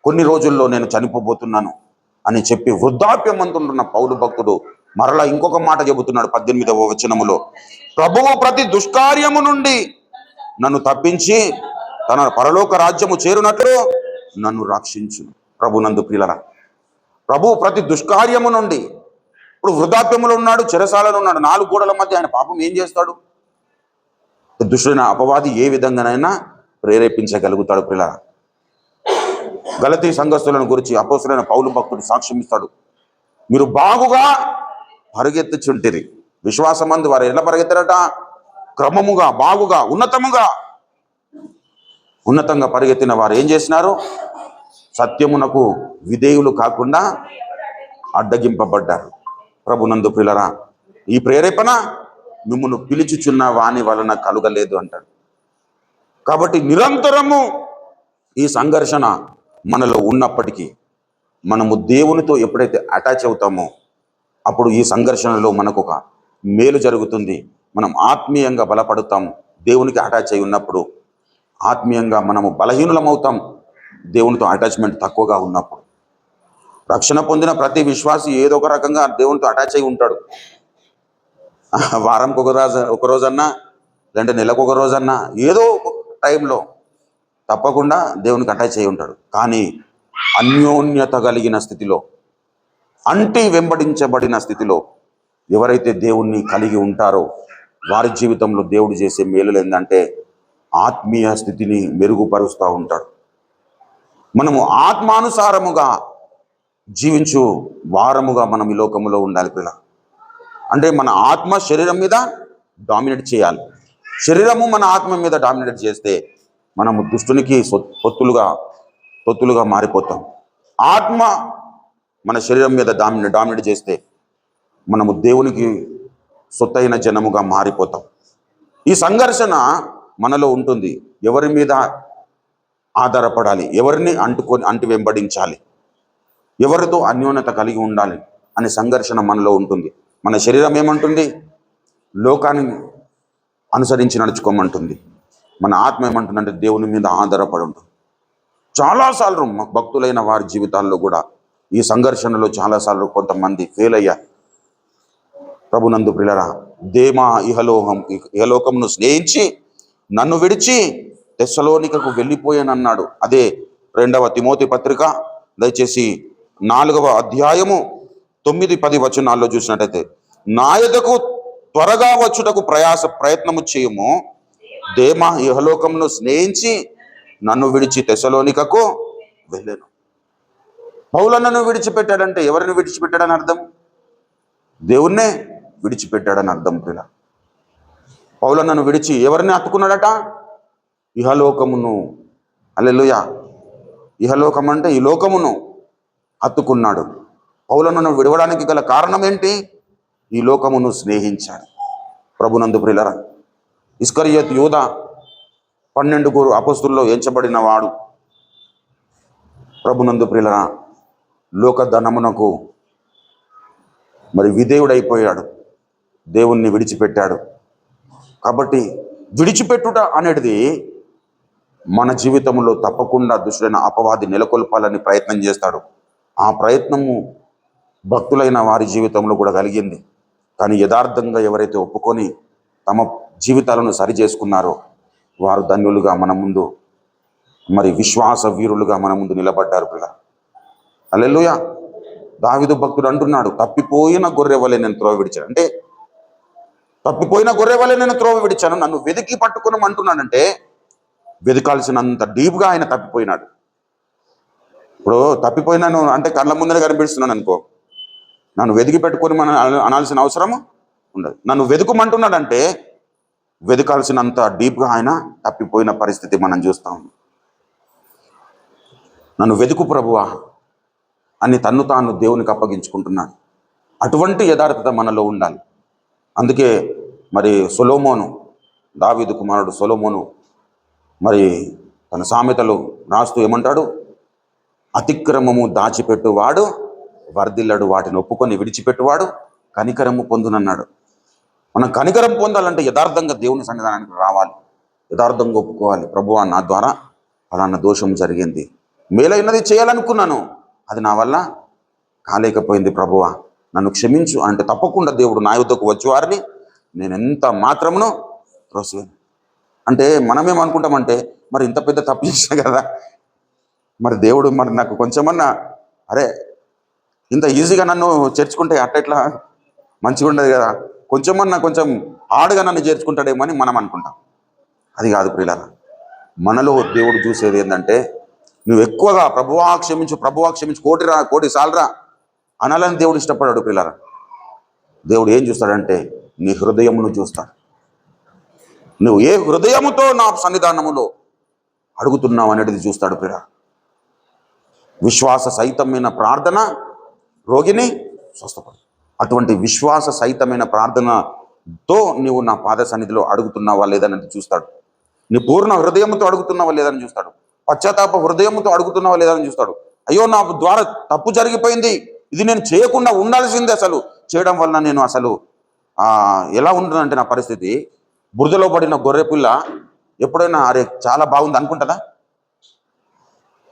కొన్ని రోజుల్లో నేను చనిపోబోతున్నాను అని చెప్పి వృద్ధాప్యం అందుతున్న పౌలు భక్తుడు మరలా ఇంకొక మాట చెబుతున్నాడు 18వ వచనములో, ప్రభువు ప్రతి దుష్కార్యము నుండి నన్ను తప్పించి తన పరలోక రాజ్యము చేరునట్లు నన్ను రక్షించు. ప్రభునందు ప్రియులరా, ప్రభువు ప్రతి దుష్కార్యము నుండి. ఇప్పుడు వృద్ధాప్యములో ఉన్నాడు, చెరసాలలో ఉన్నాడు, 4 గోడల మధ్య ఆయన పాపం ఏం చేస్తాడు? దుష్టుడైన అపవాది ఏ విధంగానైనా ప్రేరేపించగలుగుతాడు ప్రియులరా. గలతీ సంఘస్థులను గురించి అపోస్తలుడైన పౌలు భక్తుడు సాక్ష్యం ఇస్తాడు. మీరు బాగుగా పరిగెత్తుచుంటిరి. విశ్వాసమందు వారు ఎలా పరిగెత్తారట? క్రమముగా, బాగుగా, ఉన్నతంగా పరిగెత్తిన వారు ఏం చేసినారు? సత్యమునకు విధేయులు కాకుండా అడ్డగింపబడ్డారు. ప్రభునందు ప్రియులరా, ఈ ప్రేరేపణ మిమ్మును పిలుచుచున్న వాని వలన కలుగలేదు అంటాడు. కాబట్టి నిరంతరము ఈ సంఘర్షణ మనలో ఉన్నప్పటికీ మనము దేవునితో ఎప్పుడైతే అటాచ్ అవుతామో అప్పుడు ఈ సంఘర్షణలో మనకు ఒక మేలు జరుగుతుంది. మనం ఆత్మీయంగా బలపడతాము. దేవునికి అటాచ్ అయి ఉన్నప్పుడు ఆత్మీయంగా మనము బలహీనులమవుతాం. దేవునితో అటాచ్మెంట్ తక్కువగా ఉన్నప్పుడు. రక్షణ పొందిన ప్రతి విశ్వాసి ఏదో ఒక రకంగా దేవునితో అటాచ్ అయి ఉంటాడు. వారంకి ఒక రోజన్నా, లేదంటే నెలకు ఒక రోజన్నా, ఏదో టైంలో తప్పకుండా దేవునికి అటాచ్ అయి ఉంటాడు. కానీ అన్యోన్యత కలిగిన స్థితిలో, అంటి వెంబడించబడిన స్థితిలో ఎవరైతే దేవుణ్ణి కలిగి ఉంటారో వారి జీవితంలో దేవుడు చేసే మేలులు ఏంటంటే ఆత్మీయ స్థితిని మెరుగుపరుస్తూ ఉంటాడు. మనము ఆత్మానుసారముగా జీవించు వారముగా మనం ఈ లోకములో ఉండాలి పిల్ల. అంటే మన ఆత్మ శరీరం మీద డామినేట్ చేయాలి. శరీరము మన ఆత్మ మీద డామినేట్ చేస్తే మనము దుష్టునికి పొత్తులుగా తొత్తులుగా మారిపోతాం. ఆత్మ మన శరీరం మీద డామినేట్ చేస్తే మనము దేవునికి సొత్తైన జనముగా మారిపోతాం. ఈ సంఘర్షణ మనలో ఉంటుంది. ఎవరి మీద ఆధారపడాలి, ఎవరిని అంటి వెంబడించాలి, ఎవరితో అన్యోన్యత కలిగి ఉండాలి అనే సంఘర్షణ మనలో ఉంటుంది. మన శరీరం ఏమంటుంది? లోకాన్ని అనుసరించి నడుచుకోమంటుంది. మన ఆత్మ ఏమంటుందంటే దేవుని మీద ఆధారపడి ఉంటుంది. చాలాసార్లు భక్తులైన వారి జీవితాల్లో కూడా ఈ సంఘర్షణలో చాలాసార్లు కొంతమంది ఫెయిల్ అయ్యారు. ప్రభునందు ప్రియులారా, దేమా ఇహలోకమును స్నేహించి నన్ను విడిచి తెస్సలోనికకు వెళ్ళిపోయానన్నాడు. అదే 2వ తిమోతి పత్రిక దయచేసి 4వ అధ్యాయము 9-10 వచనాల్లో చూసినట్టయితే, నా యొద్దకు త్వరగా వచ్చుటకు ప్రయత్నము చేయము, దేమా ఇహలోకమును స్నేహించి నన్ను విడిచి తెస్సలోనికకు వెళ్ళాను. పౌలన్నను విడిచిపెట్టాడంటే ఎవరిని విడిచిపెట్టాడని అర్థం? దేవుణ్ణే విడిచిపెట్టాడని అర్థం. ప్రియ, పౌలన్నను విడిచి ఎవరిని హత్తుకున్నాడట? ఇహలోకమును. హల్లెలూయా. ఇహలోకం అంటే ఈ లోకమును హత్తుకున్నాడు. పౌలన్నను విడవడానికి గల కారణం ఏంటి? ఈ లోకమును స్నేహించాడు. ప్రభునందు ప్రియులారా, ఇస్కరియోతు యూదా 12 అపొస్తలుల్లో ఎంచబడిన వాడు. ప్రభునందు ప్రియులారా, లోక ధనమునకు మరి విధేయుడైపోయాడు, దేవుణ్ణి విడిచిపెట్టాడు. కాబట్టి విడిచిపెట్టుట అనేది మన జీవితంలో తప్పకుండా దుష్టుడైన అపవాది నెలకొల్పాలని ప్రయత్నం చేస్తాడు. ఆ ప్రయత్నము భక్తులైన వారి జీవితంలో కూడా కలిగింది. కానీ యథార్థంగా ఎవరైతే ఒప్పుకొని తమ జీవితాలను సరి చేసుకున్నారో వారు ధన్యులుగా మన ముందు, మరి విశ్వాస వీరులుగా మన ముందు నిలబడ్డారు. పిల్ల, హల్లెలూయా. దావీదు భక్తుడు అంటున్నాడు, తప్పిపోయిన గొర్రె వలె నేను త్రోవ విడిచాను. అంటే తప్పిపోయిన గొర్రె వలె నేను త్రోవ విడిచాను, నన్ను వెతికి పట్టుకున్నాం అంటున్నాడంటే వెతకాల్సినంత డీప్గా ఆయన తప్పిపోయినాడు. ఇప్పుడు తప్పిపోయినాను అంటే కళ్ళ ముందరే కనిపిస్తున్నాను అనుకో, నన్ను వెతికి పెట్టుకొని మనం అనాల్సిన అవసరం ఉండదు. నన్ను వెతుకుమంటున్నాడంటే వెతకాల్సినంత డీప్గా ఆయన తప్పిపోయిన పరిస్థితి మనం చూస్తాం. నన్ను వెతుకు ప్రభువా అని తన్ను తాను దేవునికి అప్పగించుకుంటున్నాడు. అటువంటి యథార్థత మనలో ఉండాలి. అందుకే మరి సొలొమోను, దావీదు కుమారుడు సొలొమోను మరి తన సామెతలు రాస్తూ ఏమంటాడు? అతిక్రమము దాచిపెట్టువాడు వర్ధిల్లడు, వాటిని ఒప్పుకొని విడిచిపెట్టువాడు కనికరము పొందునన్నాడు. మనం కనికరం పొందాలంటే యథార్థంగా దేవుని సన్నిధానానికి రావాలి, యథార్థంగా ఒప్పుకోవాలి. ప్రభువా, నా ద్వారా ఫలానా దోషం జరిగింది, మేలైనది చేయాలనుకున్నాను, అది నా వల్ల కాలేకపోయింది, ప్రభువా నన్ను క్షమించు అంటే తప్పకుండా దేవుడు నా యొద్దకు వచ్చేవారిని నేను ఎంత మాత్రమును ప్రోత్సహించను. అంటే మనమేమనుకుంటామంటే మరి ఇంత పెద్ద తప్పు చేసినా కదా, మరి దేవుడు మరి నాకు కొంచెమన్నా అరే ఇంత ఈజీగా నన్ను చేర్చుకుంటే అట్లా మంచిగా ఉండదు కదా, కొంచెం హార్డ్గా నన్ను చేర్చుకుంటాడేమో అని మనం అనుకుంటాం. అది కాదు ప్రియులారా, మనలో దేవుడు చూసేది ఏంటంటే నువ్వు ఎక్కువగా ప్రభువా క్షమించు కోటి సాలరా అనాలని దేవుడు ఇష్టపడాడు. ప్రియులారా, దేవుడు ఏం చూస్తాడంటే నీ హృదయమును చూస్తాడు. నువ్వు ఏ హృదయముతో నా సన్నిధానములో అడుగుతున్నావు అనేది చూస్తాడు. ప్రియులారా, విశ్వాస సహితమైన ప్రార్థన రోగిని స్వస్థపడు. అటువంటి విశ్వాస సహితమైన ప్రార్థనతో నీవు నా పాద సన్నిధిలో అడుగుతున్నావా లేదని చూస్తాడు. నీ పూర్ణ హృదయంతో అడుగుతున్నావా లేదని చూస్తాడు. పశ్చాత్తాప హృదయంతో అడుగుతున్నావా లేదని చూస్తాడు. అయ్యో నా ద్వారా తప్పు జరిగిపోయింది, ఇది నేను చేయకుండా ఉండాల్సిందే, అసలు చేయడం వలన నేను అసలు ఎలా ఉంటుందంటే నా పరిస్థితి బురదలో పడిన గొర్రె పిల్ల ఎప్పుడైనా అరే చాలా బాగుంది అనుకుంటుందా?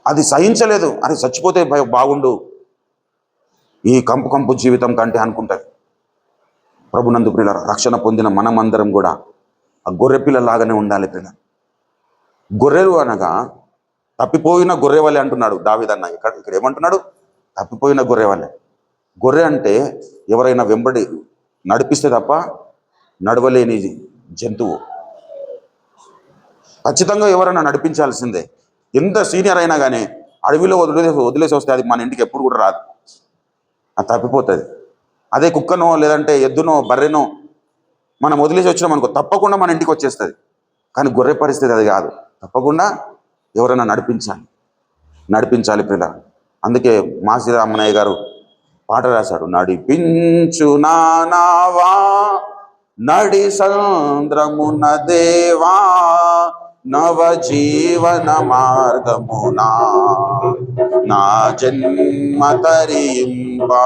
అది సహించలేదు, అరే చచ్చిపోతే బాగుండు ఈ కంపు జీవితం కంటే అనుకుంటుంది. ప్రభునందు ప్రియులారా, రక్షణ పొందిన మనమందరం కూడా ఆ గొర్రె పిల్లలాగానే ఉండాలి. ప్రియులారా, గొర్రెలు అనగా తప్పిపోయిన గొర్రె వలె అంటున్నాడు దావీదన్న. ఇక్కడ ఏమంటున్నాడు? తప్పిపోయిన గొర్రె వలె. గొర్రె అంటే ఎవరైనా వెంబడి నడిపిస్తే తప్ప నడవలేని జంతువు. ఖచ్చితంగా ఎవరైనా నడిపించాల్సిందే. ఎంత సీనియర్ అయినా కానీ అడవిలో వదిలేసి వస్తే అది మన ఇంటికి ఎప్పుడు కూడా రాదు, అది తప్పిపోతుంది. అదే కుక్కనో లేదంటే ఎద్దునో బర్రెనో మనం వదిలేసి వచ్చినాం అనుకో తప్పకుండా మన ఇంటికి వచ్చేస్తుంది. కానీ గొర్రె పరిస్థితి అది కాదు, తప్పకుండా ఎవరైనా నడిపించాలి. నడిపించాలి ప్రియుల. అందుకే మాసిరామన్నయ్య గారు పాట రాశాడు, నడిపించు నావా నడి సంద్రమున దేవా నవ జీవన మార్గమునా నా జన్మ తరింపా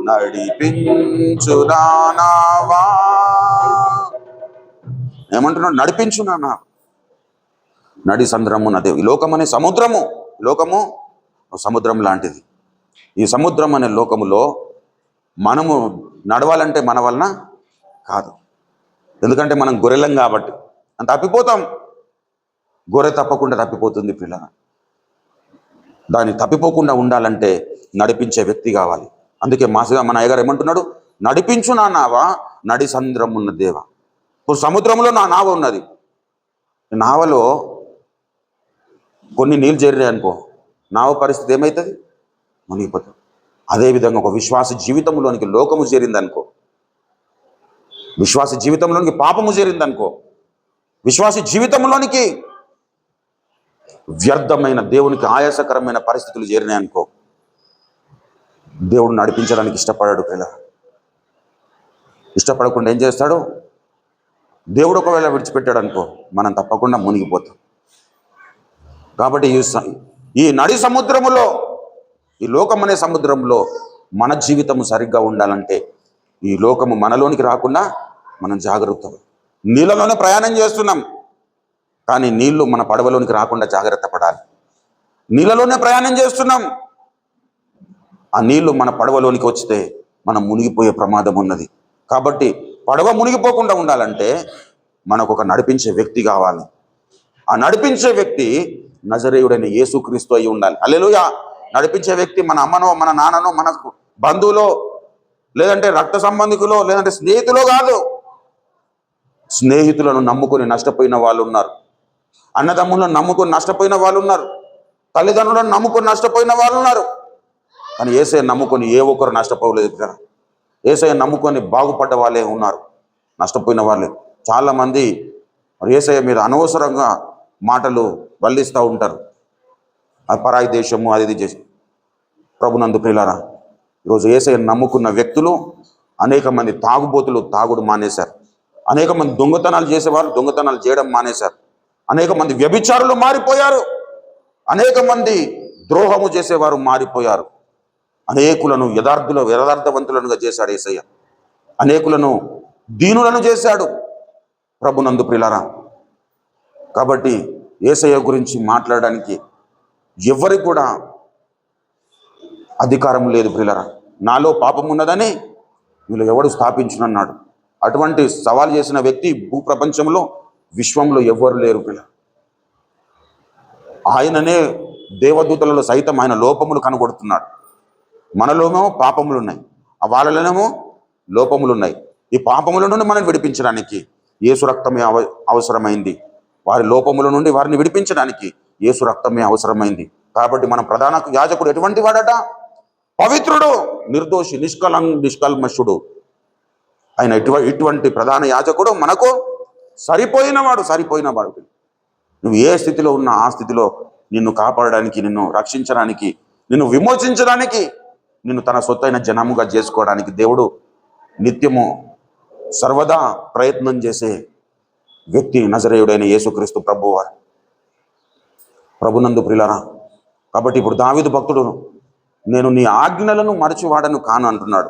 నడిపించు నావా. ఏమంటున్నాడు? నడిపించు నాన్న. నడి సంద్రము నదే. ఈ లోకం అనే సముద్రము, లోకము సముద్రం లాంటిది. ఈ సముద్రం అనే లోకములో మనము నడవాలంటే మన వలన కాదు. ఎందుకంటే మనం గొర్రెలం కాబట్టి తప్పిపోతాం. గొర్రె తప్పకుండా తప్పిపోతుంది పిల్లల. దాన్ని తప్పిపోకుండా ఉండాలంటే నడిపించే వ్యక్తి కావాలి. అందుకే మాసిగా మన అయ్యగారు ఏమంటున్నాడు? నడిపించు నా నావ నడి సంద్రం ఉన్న దేవ. ఇప్పుడు సముద్రంలో నా నావ ఉన్నది. నావలో కొన్ని నీళ్ళు చేరినాయి అనుకో, నావ పరిస్థితి ఏమవుతుంది? మునిగిపోతుంది. అదేవిధంగా ఒక విశ్వాస జీవితంలోనికి లోకము చేరిందనుకో, విశ్వాస జీవితంలోనికి పాపము చేరిందనుకో, విశ్వాస జీవితంలోనికి వ్యర్థమైన దేవునికి ఆయాసకరమైన పరిస్థితులు చేరినాయి అనుకో, దేవుడు నడిపించడానికి ఇష్టపడాడు పిల్ల. ఇష్టపడకుండా ఏం చేస్తాడు? దేవుడు ఒకవేళ విడిచిపెట్టాడు అనుకో, మనం తప్పకుండా మునిగిపోతాం. కాబట్టి ఈ నడి సముద్రములో, ఈ లోకం అనే సముద్రంలో మన జీవితము సరిగ్గా ఉండాలంటే ఈ లోకము మనలోనికి రాకుండా మనం జాగ్రత్తగా, నీళ్ళలోనే ప్రయాణం చేస్తున్నాం కానీ నీళ్లు మన పడవలోనికి రాకుండా జాగ్రత్త పడాలి. నీళ్ళలోనే ప్రయాణం చేస్తున్నాం, ఆ నీళ్లు మన పడవలోనికి వస్తే మనం మునిగిపోయే ప్రమాదం ఉన్నది. కాబట్టి పడవ మునిగిపోకుండా ఉండాలంటే మనకు ఒక నడిపించే వ్యక్తి కావాలి. ఆ నడిపించే వ్యక్తి నజరేయుడైన యేసుక్రీస్తు అయి ఉండాలి. హల్లెలూయా. నడిపించే వ్యక్తి మన అమ్మనో మన నాన్ననో మనకు బంధువులో లేదంటే రక్త సంబంధికులో లేదంటే స్నేహితులో కాదు. స్నేహితులను నమ్ముకొని నష్టపోయిన వాళ్ళు ఉన్నారు, అన్నదమ్ములను నమ్ముకొని నష్టపోయిన వాళ్ళు ఉన్నారు, తల్లిదండ్రులను నమ్ముకొని నష్టపోయిన వాళ్ళు ఉన్నారు. కానీ యేసయ్య నమ్ముకొని ఏ ఒక్కరు నష్టపోలేదు కదా. యేసయ్య నమ్ముకొని బాగుపడ్డ వాళ్ళే ఉన్నారు, నష్టపోయిన వాళ్ళే. చాలామంది యేసయ్య మీద అనవసరంగా మాటలు వల్లిస్తూ ఉంటారు. ఆ పరాయి దేశము అది చేసి. ప్రభునందు ప్రియులారా, ఈరోజు యేసయ్య నమ్ముకున్న వ్యక్తులు అనేక మంది తాగుబోతులు తాగుడు మానేశారు, అనేక మంది దొంగతనాలు చేసేవారు దొంగతనాలు చేయడం మానేశారు, అనేక మంది వ్యభిచారులు మారిపోయారు, అనేక మంది ద్రోహము చేసేవారు మారిపోయారు, అనేకులను యథార్థవంతులనుగా చేశాడు యేసయ్య, అనేకులను దీనులను చేశాడు. ప్రభునందు ప్రియులారా, కాబట్టి యేసయ్య గురించి మాట్లాడడానికి ఎవరికి కూడా అధికారం లేదు ప్రియులారా. నాలో పాపం ఉన్నదని వీళ్ళు ఎవడు స్థాపించునన్నాడు. అటువంటి సవాల్ చేసిన వ్యక్తి భూప్రపంచంలో విశ్వంలో ఎవ్వరు లేరు పిల్ల. ఆయననే దేవదూతలలో సైతం ఆయన లోపములు కనగొడుతున్నాడు. మనలోనో పాపములు ఉన్నాయి, వాళ్ళలోనేమో లోపములు ఉన్నాయి. ఈ పాపముల నుండి మనం విడిపించడానికి యేసు రక్తమే అవసరమైంది. వారి లోపముల నుండి వారిని విడిపించడానికి యేసు రక్తమే అవసరమైంది. కాబట్టి మన ప్రధాన యాజకుడు ఎటువంటి వాడట? పవిత్రుడు, నిర్దోషి, నిష్కల్మషుడు. ఆయన ఇటువంటి ప్రధాన యాజకుడు మనకు సరిపోయినవాడు. నువ్వు ఏ స్థితిలో ఉన్నా ఆ స్థితిలో నిన్ను కాపాడడానికి, నిన్ను రక్షించడానికి, నిన్ను విమోచించడానికి, నిన్ను తన సొత్తైన జనముగా చేసుకోవడానికి దేవుడు నిత్యము సర్వదా ప్రయత్నం చేసే వ్యక్తి నజరేయుడైన యేసుక్రీస్తు ప్రభువారు. ప్రభునందు ప్రియులారా, కాబట్టి ఇప్పుడు దావీదు భక్తుడు నేను నీ ఆజ్ఞలను మరచివాడను కాను అంటున్నాడు.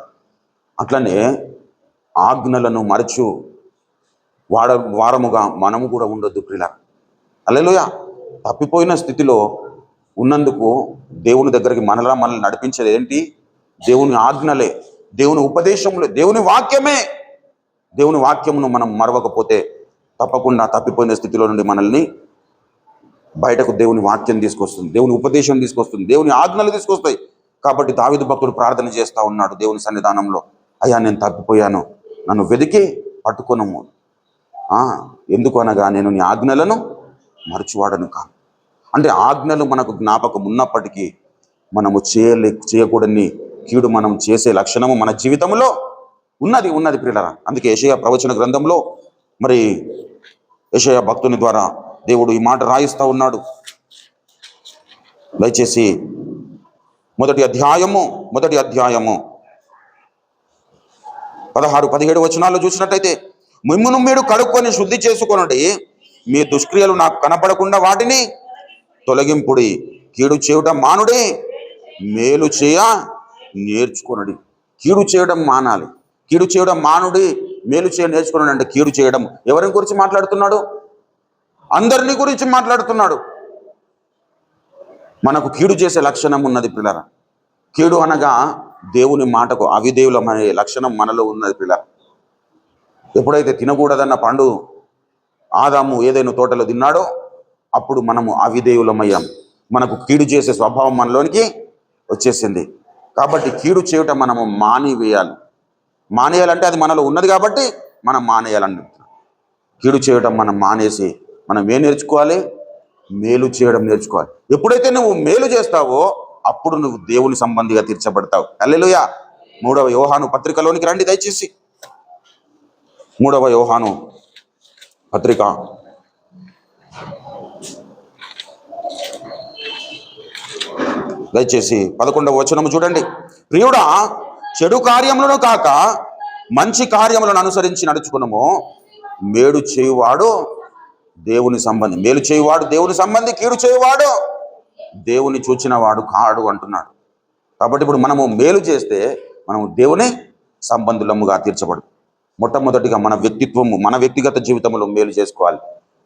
అట్లనే ఆజ్ఞలను మరచు వారముగా మనము కూడా ఉండొద్దు ప్రియులారా. హల్లెలూయా. తప్పిపోయిన స్థితిలో ఉన్నందుకు దేవుని దగ్గరికి మనల్ని నడిపించేది ఏంటి? దేవుని ఆజ్ఞలే, దేవుని ఉపదేశములే, దేవుని వాక్యమే. దేవుని వాక్యమును మనం మరవకపోతే తప్పకుండా తప్పిపోయిన స్థితిలో నుండి మనల్ని బయటకు దేవుని వాక్యం తీసుకొస్తుంది, దేవుని ఉపదేశం తీసుకొస్తుంది, దేవుని ఆజ్ఞలు తీసుకొస్తాయి. కాబట్టి దావీదు భక్తుడు ప్రార్థన చేస్తూ ఉన్నాడు దేవుని సన్నిధానంలో, అయ్యా నేను తప్పిపోయాను, నన్ను వెతికి పట్టుకొనము. ఎందుకు అనగా నేను నీ ఆజ్ఞలను మరచివాడను కాను. అంటే ఆజ్ఞలు మనకు జ్ఞాపకం ఉన్నప్పటికీ మనము చేయకూడని కీడు మనం చేసే లక్షణము మన జీవితంలో ఉన్నది ప్రియులారా. అందుకే యెషయా ప్రవచన గ్రంథంలో మరి యెషయా భక్తుని ద్వారా దేవుడు ఈ మాట రాయిస్తూ ఉన్నాడు. దయచేసి మొదటి అధ్యాయము 16-17 వచనాల్లో చూసినట్టయితే, మిమ్మును మీరు కడుక్కొని శుద్ధి చేసుకొనుడి, మీ దుష్క్రియలు నాకు కనపడకుండా వాటిని తొలగింపుడి, కీడు చేయుట మానుడి, మేలు చేయ నేర్చుకొనుడి. కీడు చేయడం మానాలి, కీడు చేయడం మానుడి, మేలు చేయ నేర్చుకున్నాడు. అంటే కీడు చేయడం ఎవరి గురించి మాట్లాడుతున్నాడు? అందరిని గురించి మాట్లాడుతున్నాడు. మనకు కీడు చేసే లక్షణం ఉన్నది పిల్లరా. కీడు అనగా దేవుని మాటకు అవిధేయులం అనే లక్షణం మనలో ఉన్నది పిల్లరా. ఎప్పుడైతే తినకూడదన్న పండు ఆదాము ఏదైనా తోటలో తిన్నాడో అప్పుడు మనము అవిధేయులమయ్యాం. మనకు కీడు చేసే స్వభావం మనలోనికి వచ్చేసింది. కాబట్టి కీడు చేయటం మనము మానేయాలంటే అది మనలో ఉన్నది కాబట్టి మనం మానేయాలని. కీడు చేయడం మనం మానేసి మనం ఏం నేర్చుకోవాలి? మేలు చేయడం నేర్చుకోవాలి. ఎప్పుడైతే నువ్వు మేలు చేస్తావో అప్పుడు నువ్వు దేవుని సంబంధిగా తీర్చబడతావు. హల్లెలూయా. 3వ యోహాను పత్రికలోనికి రండి దయచేసి. 3వ యోహాను పత్రిక దయచేసి 11వ వచనము చూడండి. ప్రియుడా, చెడు కార్యములను కాక మంచి కార్యములను అనుసరించి నడుచుకున్నాము. మేలు చేయువాడు దేవుని సంబంధి, మేలు చేయువాడు దేవుని సంబంధి, కీడు చేయువాడు దేవుని చూచిన వాడు కాడు అంటున్నాడు. కాబట్టి ఇప్పుడు మనము మేలు చేస్తే మనము దేవుని సంబంధులముగా తీర్చబడు. మొట్టమొదటిగా మన వ్యక్తిగత జీవితంలో మేలు చేసుకోవాలి.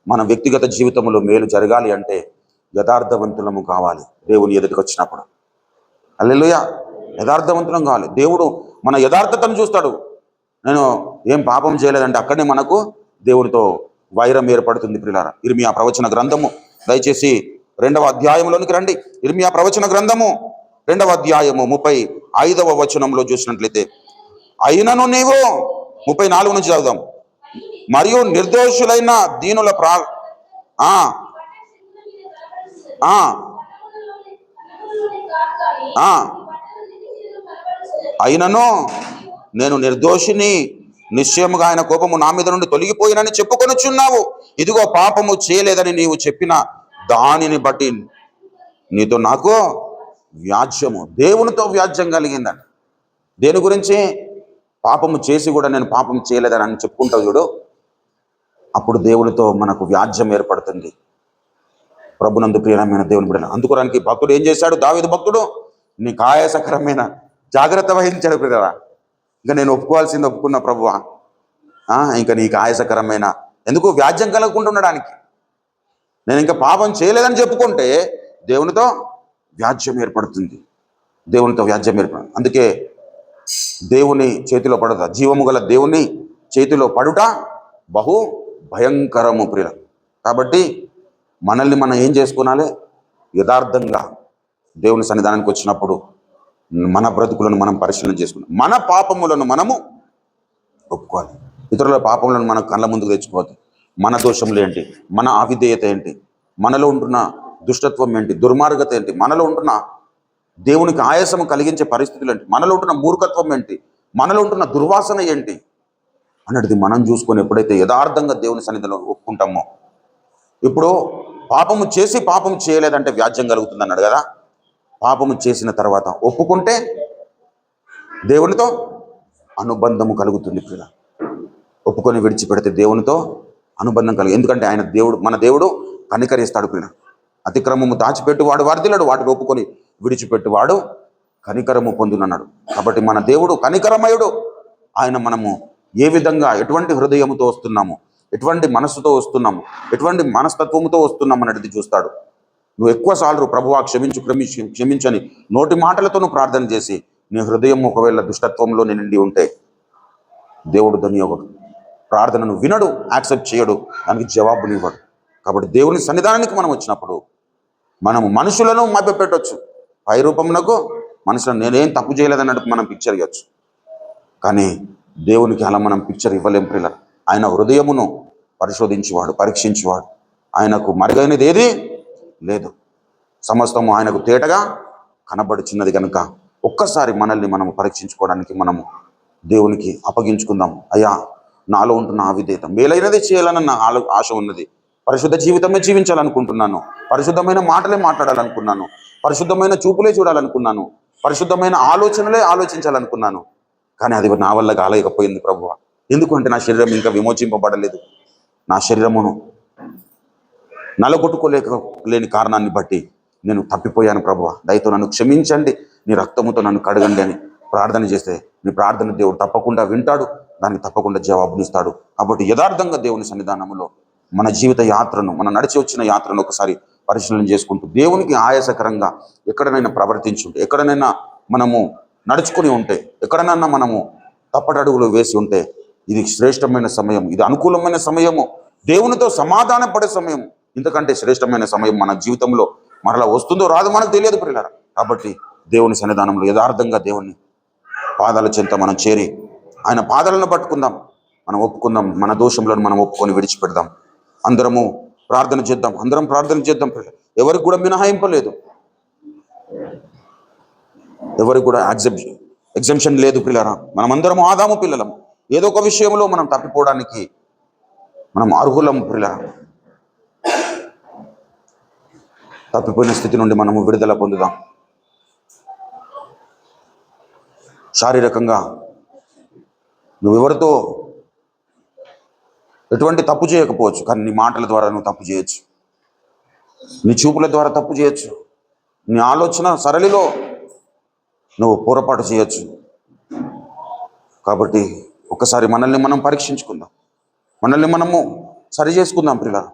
మన వ్యక్తిగత జీవితంలో మేలు జరగాలి అంటే యథార్థవంతులము కావాలి. దేవుని ఎదుటికి వచ్చినప్పుడు హల్లెలూయా, యథార్థవంతులం కావాలి. దేవుడు మన యథార్థతను చూస్తాడు. నేను ఏం పాపం చేయలేదంటే అక్కడనే మనకు దేవుడితో వైరం ఏర్పడుతుంది ప్రియులారా. ఇర్మియా ప్రవచన గ్రంథము దయచేసి 2వ అధ్యాయంలోనికి రండి. ఇర్మియా ప్రవచన గ్రంథము 2వ అధ్యాయము 35వ వచనంలో చూసినట్లయితే, అయినను నీవు 34 నుంచి చదువుదాం. మరియు నిర్దోషులైన దీనుల అయినను నేను నిర్దోషిని, నిశ్చయముగా ఆయన కోపము నా మీద నుండి తొలగిపోయినని చెప్పుకొనుచున్నావు. ఇదిగో పాపము చేయలేదని నీవు చెప్పిన దానిని బట్టి నీతో నాకు వ్యాజ్యము, దేవునితో వ్యాజ్యం కలిగిందని. దేని గురించి? పాపము చేసి కూడా నేను పాపం చేయలేదని అని చెప్పుకుంటావు చూడు, అప్పుడు దేవునితో మనకు వ్యాజ్యం ఏర్పడుతుంది. ప్రభునందు ప్రియమైన దేవుని బిడ్డలు, అందుకోడానికి భక్తుడు ఏం చేశాడు? దావీదు భక్తుడు నీకు ఆయాసకరమైన జాగ్రత్త వహించాడు ప్రియరా. ఇంకా నేను ఒప్పుకోవాల్సింది ఒప్పుకున్నా ప్రభువా, ఇంకా నీకు ఆయాసకరమైన ఎందుకు? వ్యాజ్యం కలగకుండా ఉండడానికి. నేను ఇంకా పాపం చేయలేదని చెప్పుకుంటే దేవునితో వ్యాజ్యం ఏర్పడుతుంది. అందుకే దేవుని చేతిలో పడుట, జీవము గల దేవుని చేతిలో పడుట బహు భయంకరము ప్రియ. కాబట్టి మనల్ని మనం ఏం చేసుకోవాలి? యథార్థంగా దేవుని సన్నిధానానికి వచ్చినప్పుడు మన బ్రతుకులను మనం పరిశీలన చేసుకున్నాం. మన పాపములను మనము ఒప్పుకోవాలి. ఇతరుల పాపములను మన కళ్ళ ముందుకు తెచ్చుకోవద్దు. మన దోషములు ఏంటి, మన అవిధేయత ఏంటి, మనలో ఉంటున్న దుష్టత్వం ఏంటి, దుర్మార్గత ఏంటి, మనలో ఉంటున్న దేవునికి ఆయాసము కలిగించే పరిస్థితులు ఏంటి, మనలో ఉంటున్న మూర్ఖత్వం ఏంటి, మనలో ఉంటున్న దుర్వాసన ఏంటి అన్నది మనం చూసుకొని ఎప్పుడైతే యథార్థంగా దేవుని సన్నిధిలో ఒప్పుకుంటామో, ఇప్పుడు పాపము చేసి పాపం చేయలేదంటే వ్యాజ్యం కలుగుతుంది అన్నాడు కదా. పాపము చేసిన తర్వాత ఒప్పుకుంటే దేవునితో అనుబంధము కలుగుతుంది ప్రియ. ఒప్పుకొని విడిచిపెడితే దేవునితో అనుబంధం కలిగి, ఎందుకంటే ఆయన దేవుడు, మన దేవుడు కనికరిస్తాడు ప్రియ. అతిక్రమము దాచిపెట్టువాడు వర్ధిల్లడు, వాటిని ఒప్పుకొని విడిచిపెట్టువాడు కనికరము పొందునన్నాడు. కాబట్టి మన దేవుడు కనికరమయుడు. ఆయన మనము ఏ విధంగా ఎటువంటి హృదయముతో వస్తున్నాము, ఎటువంటి మనస్సుతో వస్తున్నాము, ఎటువంటి మనస్తత్వముతో వస్తున్నాము అనేది చూస్తాడు. నువ్వు ఎక్కువ సార్లు ప్రభువా క్షమించని నోటి మాటలతో ప్రార్థన చేసి నీ హృదయం ఒకవేళ దుష్టత్వంలో నిండి ఉంటే దేవుడు దాని యొక్క ప్రార్థనను వినడు, యాక్సెప్ట్ చేయడు, దానికి జవాబులు ఇవ్వడు. కాబట్టి దేవుని సన్నిధానానికి మనం వచ్చినప్పుడు మనము మనుషులను మభ్యపెట్టవచ్చు. పై రూపమునకు మనుషులను నేనేం తప్పు చేయలేదన్నట్టు మనం పిక్చర్ ఇవ్వచ్చు, కానీ దేవునికి అలా మనం పిక్చర్ ఇవ్వలేం ప్రియుల. ఆయన హృదయమును పరిశోధించేవాడు, పరీక్షించేవాడు. ఆయనకు మరుగైనది ఏది లేదు. సమస్తము ఆయనకు తేటగా కనబడుచున్నది కనుక ఒక్కసారి మనల్ని మనము పరీక్షించుకోవడానికి మనము దేవునికి అప్పగించుకుందాం. అయ్యా, నాలో ఉంటున్న అవిధేయత, మేలైనదే చేయాలన్న ఆశ ఉన్నది, పరిశుద్ధ జీవితమే జీవించాలనుకుంటున్నాను, పరిశుద్ధమైన మాటలే మాట్లాడాలనుకున్నాను, పరిశుద్ధమైన చూపులే చూడాలనుకున్నాను, పరిశుద్ధమైన ఆలోచనలే ఆలోచించాలనుకున్నాను. కానీ అది నా వల్ల కాలేకపోయింది ప్రభువా. ఎందుకంటే నా శరీరం ఇంకా విమోచింపబడలేదు. నా శరీరమును నలగొట్టుకోలేని కారణాన్ని బట్టి నేను తప్పిపోయాను ప్రభువా. దయతో నన్ను క్షమించండి, నీ రక్తముతో నన్ను కడగండి అని ప్రార్థన చేస్తే నీ ప్రార్థన దేవుడు తప్పకుండా వింటాడు, దానికి తప్పకుండా జవాబునిస్తాడు. కాబట్టి యథార్థంగా దేవుని సన్నిధానంలో మన జీవిత యాత్రను, మన నడిచి వచ్చిన యాత్రను ఒకసారి పరిశీలన చేసుకుంటూ దేవునికి ఆయాసకరంగా ఎక్కడనైనా ప్రవర్తించుంటే, ఎక్కడనైనా మనము నడుచుకుని ఉంటే, ఎక్కడనైనా మనము తప్పటడుగులు వేసి ఉంటే, ఇది శ్రేష్టమైన సమయం, ఇది అనుకూలమైన సమయము, దేవునితో సమాధాన పడే సమయం. ఇంతకంటే శ్రేష్టమైన సమయం మన జీవితంలో మరలా వస్తుందో రాదో మనకు తెలియదు ప్రియులారా. కాబట్టి దేవుని సన్నిధానంలో యథార్థంగా దేవుని పాదాల చెంత మనం చేరి ఆయన పాదాలను పట్టుకుందాం, మనం ఒప్పుకుందాం, మన దోషంలను మనం ఒప్పుకొని విడిచిపెడదాం. అందరం ప్రార్థన చేద్దాం ప్రియులారా. ఎవరికి కూడా మినహాయింపలేదు, ఎవరికి కూడా ఎగ్జంప్షన్ లేదు ప్రియులారా. మనమందరం ఆదాము పిల్లలం. ఏదో ఒక విషయంలో మనం తప్పిపోవడానికి మనం అర్హులం ప్రియులారా. తప్పిపోయిన స్థితి నుండి మనము విడుదల పొందుదాం. శారీరకంగా నువ్వెవరితో ఎటువంటి తప్పు చేయకపోవచ్చు, కానీ నీ మాటల ద్వారా నువ్వు తప్పు చేయొచ్చు, నీ చూపుల ద్వారా తప్పు చేయొచ్చు, నీ ఆలోచన సరళిలో నువ్వు పొరపాటు చేయొచ్చు. కాబట్టి ఒకసారి మనల్ని మనం పరీక్షించుకుందాం, మనల్ని మనము సరి చేసుకుందాం ప్రియులారా.